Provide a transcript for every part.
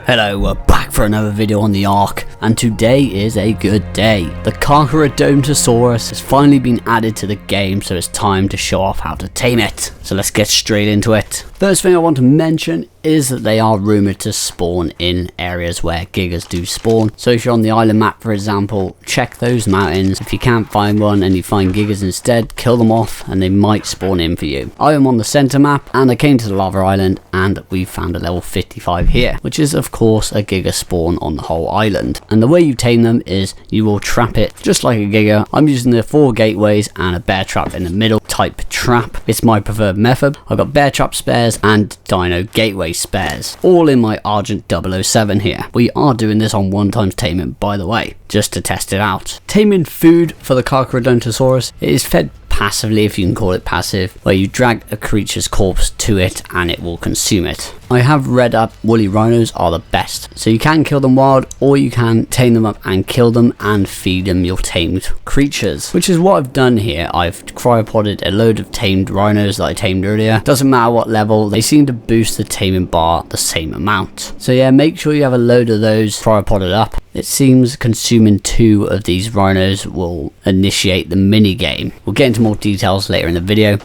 Hello, we're back for another video on the ARK, and today is a good day. The Carcharodontosaurus has finally been added to the game, so it's time to show off how to tame it. So let's get straight into it. First thing I want to mention is that they are rumoured to spawn in areas where gigas do spawn. So if you're on the island map, for example, check those mountains. If you can't find one and you find gigas instead, kill them off and they might spawn in for you. I am on the centre map and I came to the lava island and we found a level 55 here, which is of course a giga spawn on the whole island. And the way you tame them is you will trap it just like a giga. I'm using the 4 gateways and a bear trap in the middle type trap. It's my preferred method. I've got bear trap spares and dino gateway spares, all in my Argent 007 here. We are doing this on 1x taming, by the way, just to test it out. Taming food for the Carcharodontosaurus, it is fed passively, if you can call it passive, where you drag a creature's corpse to it and it will consume it. I have read up woolly rhinos are the best, so you can kill them wild or you can tame them up and kill them and feed them your tamed creatures, which is what I've done here. I've cryopoded a load of tamed rhinos that I tamed earlier. Doesn't matter what level, they seem to boost the taming bar the same amount. So yeah, make sure you have a load of those cryopoded up. It seems consuming 2 of these rhinos will initiate the mini game. We'll get into more details later in the video.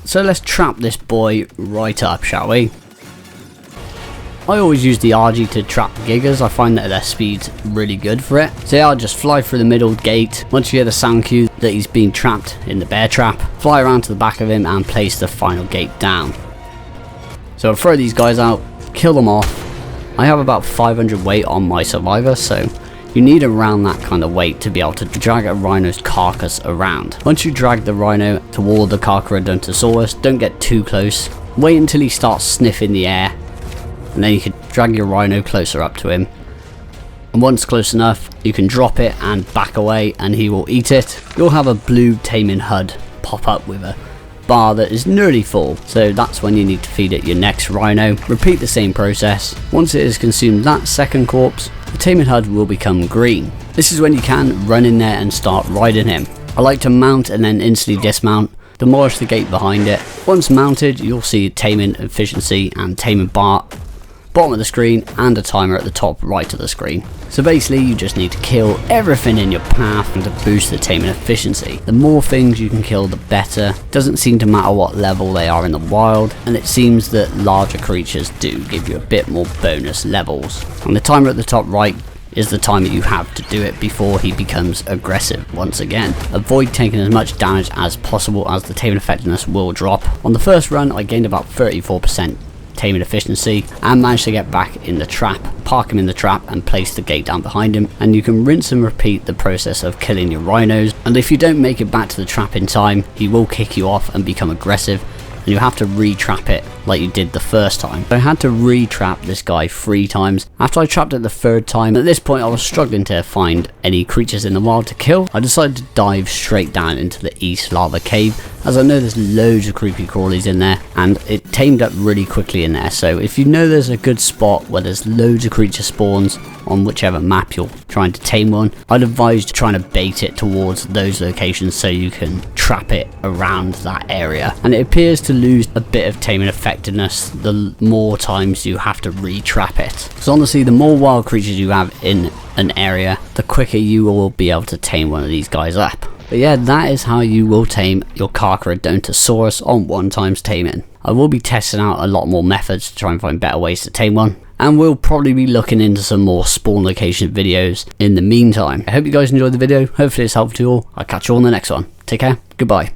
So let's trap this boy right up, shall we? I always use the RG to trap gigas. I find that their speed's really good for it. So yeah, I'll just fly through the middle gate. Once you hear the sound cue that he's been trapped in the bear trap, fly around to the back of him and place the final gate down. So I'll throw these guys out, kill them off. I have about 500 weight on my survivor, so you need around that kind of weight to be able to drag a rhino's carcass around. Once you drag the rhino toward the Carcharodontosaurus, don't get too close. Wait until he starts sniffing the air, and then you can drag your rhino closer up to him. And once close enough, you can drop it and back away and he will eat it. You'll have a blue taming HUD pop up with a bar that is nearly full, so that's when you need to feed it your next rhino. Repeat the same process. Once it has consumed that second corpse, the taming HUD will become green. This is when you can run in there and start riding him. I like to mount and then instantly dismount, demolish the gate behind it. Once mounted, you'll see taming efficiency and taming bar bottom of the screen and a timer at the top right of the screen. So basically you just need to kill everything in your path and to boost the taming efficiency. The more things you can kill, the better. Doesn't seem to matter what level they are in the wild, and it seems that larger creatures do give you a bit more bonus levels. And the timer at the top right is the time that you have to do it before he becomes aggressive once again. Avoid taking as much damage as possible as the taming effectiveness will drop. On the first run I gained about 34% taming efficiency and managed to get back in the trap, park him in the trap and place the gate down behind him, and you can rinse and repeat the process of killing your rhinos. And if you don't make it back to the trap in time, he will kick you off and become aggressive, and you have to re-trap it like you did the first time. I had to re-trap this guy 3 times. After I trapped it the 3rd time, at this point I was struggling to find any creatures in the wild to kill. I decided to dive straight down into the East Lava Cave, as I know there's loads of creepy crawlies in there and it tamed up really quickly in there. So if you know there's a good spot where there's loads of creature spawns on whichever map you're trying to tame one, I'd advise trying to bait it towards those locations so you can trap it around that area. And it appears to lose a bit of taming effectiveness the more times you have to re-trap it. So honestly, the more wild creatures you have in an area, the quicker you will be able to tame one of these guys up. But yeah, that is how you will tame your Carcharodontosaurus on 1x taming. I will be testing out a lot more methods to try and find better ways to tame one, and we'll probably be looking into some more spawn location videos in the meantime. I hope you guys enjoyed the video. Hopefully it's helpful to you all. I'll catch you on the next one. Take care. Goodbye.